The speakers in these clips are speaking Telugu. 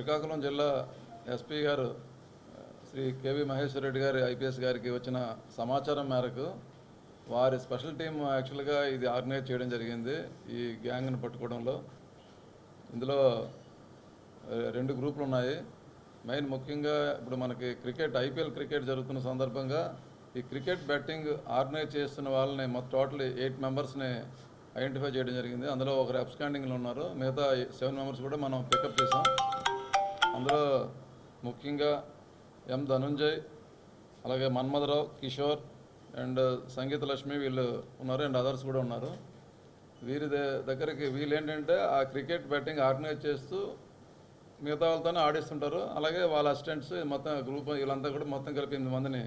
శ్రీకాకుళం జిల్లా ఎస్పీ గారు శ్రీ కేవి మహేశ్వర్ రెడ్డి గారి ఐపీఎస్ గారికి వచ్చిన సమాచారం మేరకు వారి స్పెషల్ టీం యాక్చువల్గా ఇది ఆర్గనైజ్ చేయడం జరిగింది. ఈ గ్యాంగ్ను పట్టుకోవడంలో ఇందులో 2 గ్రూపులు ఉన్నాయి. మెయిన్ ముఖ్యంగా ఇప్పుడు మనకి ఐపీఎల్ క్రికెట్ జరుగుతున్న సందర్భంగా ఈ క్రికెట్ బెట్టింగ్ ఆర్గనైజ్ చేస్తున్న వాళ్ళని మొత్తం టోటల్ 8 మెంబర్స్ని ఐడెంటిఫై చేయడం జరిగింది. అందులో ఒకరు అబ్స్కాండింగ్లో ఉన్నారు. మిగతా 7 మెంబర్స్ కూడా మనం పికప్ చేసాం. అందులో ముఖ్యంగా ఎం ధనుంజయ్, అలాగే మన్మధరావు, కిషోర్ అండ్ సంగీత లక్ష్మి వీళ్ళు ఉన్నారు. అండ్ అదర్స్ కూడా ఉన్నారు. వీరి దగ్గరికి వీళ్ళు ఏంటంటే ఆ క్రికెట్ బెట్టింగ్ ఆర్గనైజ్ చేస్తూ మిగతా వాళ్ళతోనే ఆడిస్తుంటారు. అలాగే వాళ్ళ అసిస్టెంట్స్ మొత్తం గ్రూప్ వీళ్ళంతా కూడా మొత్తం కలిపి 8 మందిని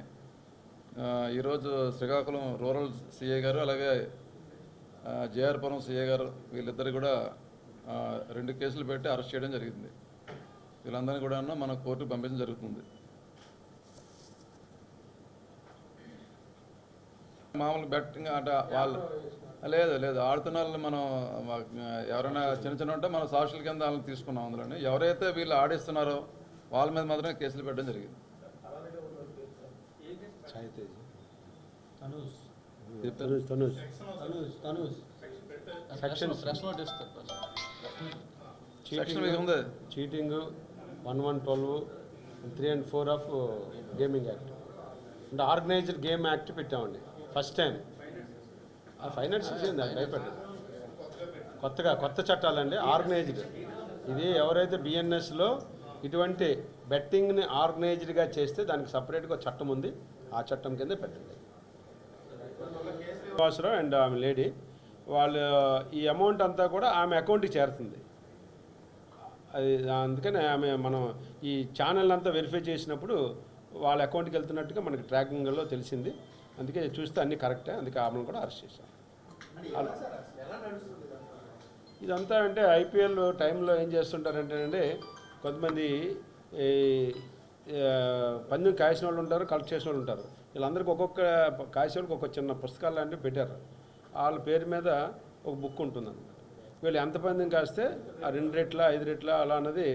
ఈరోజు శ్రీకాకుళం రూరల్ సిఐ గారు అలాగే జేఆర్పురం సిఐ గారు వీళ్ళిద్దరు కూడా 2 కేసులు పెట్టి అరెస్ట్ చేయడం జరిగింది. వీళ్ళందరినీ కూడా మన కోర్టుకు పంపించడం జరుగుతుంది. మామూలు బెట్టింగ్ అంటే వాళ్ళు లేదు ఆడుతున్న వాళ్ళని మనం ఎవరైనా చిన్న ఉంటే మనం సాక్షుల కింద వాళ్ళని తీసుకున్నాం. అందులోని ఎవరైతే వీళ్ళు ఆడిస్తున్నారో వాళ్ళ మీద మాత్రమే కేసులు పెట్టడం జరిగింది. Cheating 1112, 3 and 4 of gaming act అంటే ఆర్గనైజ్డ్ గేమ్ యాక్ట్ పెట్టామండి. ఫస్ట్ టైం ఆ ఫైనాన్స్ భయపడ్డారు. కొత్త చట్టాలండి ఆర్గనైజ్డ్. ఇది ఎవరైతే బిఎన్ఎస్లో ఇటువంటి బెట్టింగ్ని ఆర్గనైజ్డ్గా చేస్తే దానికి సపరేట్గా చట్టం ఉంది. ఆ చట్టం కింద పెట్టండి. శ్రీనివాసరావు అండ్ ఆమె లేడీ వాళ్ళు ఈ అమౌంట్ అంతా కూడా ఆమె అకౌంట్కి చేరుతుంది. అది అందుకని మనం ఈ ఛానల్ అంతా వెరిఫై చేసినప్పుడు వాళ్ళ అకౌంట్కి వెళ్తున్నట్టుగా మనకి ట్రాకింగ్లో తెలిసింది. అందుకే చూస్తే అన్నీ కరెక్టే. అందుకే ఆమెను కూడా అరెస్ట్ చేశాం. ఇదంతా అంటే ఐపీఎల్ టైంలో ఏం చేస్తుంటారంటే కొంతమంది పందెం కాసిన వాళ్ళు ఉంటారు, కలెక్ట్ చేసిన వాళ్ళు ఉంటారు. వీళ్ళందరికీ ఒక్కొక్క కాసిన వాళ్ళకి ఒక్కొక్క చిన్న పుస్తకాలు లాంటివి పెట్టారు. వాళ్ళ పేరు మీద ఒక బుక్ ఉంటుందన్నమాట. వీళ్ళు ఎంత పందెం కాస్తే ఆ 2 రెట్ల 5 రెట్ల అలా అన్నది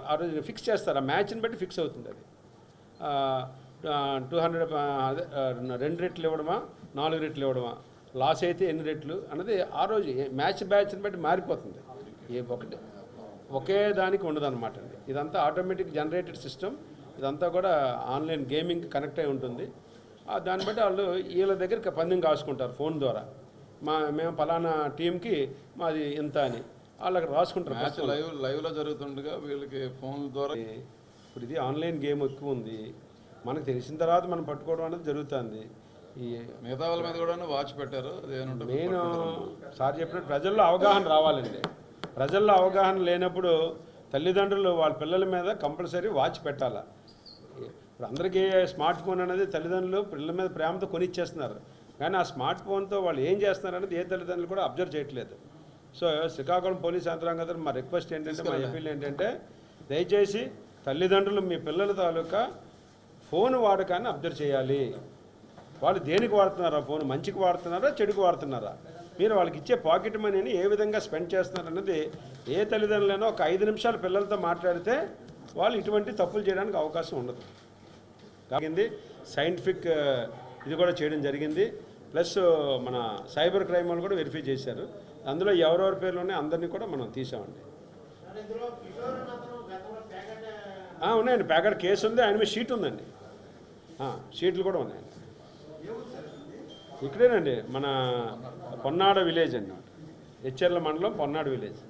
ఆ రోజు ఫిక్స్ చేస్తారు. ఆ మ్యాచ్ని బట్టి ఫిక్స్ అవుతుంది. అది 200 అదే 2 రెట్లు ఇవ్వడమా 4 రెట్లు ఇవ్వడమా, లాస్ అయితే ఎన్ని రెట్లు అన్నది ఆ రోజు బ్యాచ్ని బట్టి మారిపోతుంది. ఒకే దానికి ఉండదన్నమాట అండి. ఇదంతా ఆటోమేటిక్ జనరేటెడ్ సిస్టమ్. ఇదంతా కూడా ఆన్లైన్ గేమింగ్ కనెక్ట్ అయి ఉంటుంది. దాన్ని బట్టి వాళ్ళు వీళ్ళ దగ్గర పందెం కాసుకుంటారు ఫోన్ ద్వారా. మేము పలానా టీంకి మాది ఎంత అని వాళ్ళకి రాసుకుంటారు. మ్యాచ్ లైవ్లో జరుగుతుండగా వీళ్ళకి ఫోన్ ద్వారా. ఇప్పుడు ఇది ఆన్లైన్ గేమ్ ఎక్కువ ఉంది. మనకు తెలిసిన తర్వాత మనం పట్టుకోవడం అనేది జరుగుతుంది. ఈ మిగతా వాళ్ళ మీద కూడా వాచ్ పెట్టారు. మెయిన్ సార్ చెప్పినట్టు ప్రజల్లో అవగాహన రావాలండి. ప్రజల్లో అవగాహన లేనప్పుడు తల్లిదండ్రులు వాళ్ళ పిల్లల మీద కంపల్సరీ వాచ్ పెట్టాలా. ఇప్పుడు అందరికీ స్మార్ట్ ఫోన్ అనేది తల్లిదండ్రులు పిల్లల మీద ప్రేమతో కొనిచ్చేస్తున్నారు. కానీ ఆ స్మార్ట్ ఫోన్తో వాళ్ళు ఏం చేస్తున్నారు అనేది ఏ తల్లిదండ్రులు కూడా అబ్జర్వ్ చేయట్లేదు. సో శ్రీకాకుళం పోలీస్ యంత్రాంగం మా రిక్వెస్ట్ ఏంటంటే, మా అప్పీల్ ఏంటంటే, దయచేసి తల్లిదండ్రులు మీ పిల్లల తాలూకా ఫోన్ వాడకాన్ని అబ్జర్వ్ చేయాలి. వాళ్ళు దేనికి వాడుతున్నారా, ఫోన్ మంచికి వాడుతున్నారా చెడుకు వాడుతున్నారా, మీరు వాళ్ళకి ఇచ్చే పాకెట్ మనీని ఏ విధంగా స్పెండ్ చేస్తున్నారు అన్నది ఏ తల్లిదండ్రులైనా ఒక 5 నిమిషాలు పిల్లలతో మాట్లాడితే వాళ్ళు ఇటువంటి తప్పులు చేయడానికి అవకాశం ఉండదు. కాబట్టి సైంటిఫిక్ ఇది కూడా చేయడం జరిగింది. ప్లస్ మన సైబర్ క్రైమ్ వాళ్ళు కూడా వెరిఫై చేశారు. అందులో ఎవరెవరి పేర్లు ఉన్నాయి అందరినీ కూడా మనం తీసామండి. ఉన్నాయండి, ప్యాకెట్ కేసు ఉంది. ఆయన మీద షీట్ ఉందండి. షీట్లు కూడా ఉన్నాయండి. ఇక్కడేనండి మన పొన్నాడ విలేజ్ అండి. హెచ్ఎర్ల మండలం పొన్నాడ విలేజ్.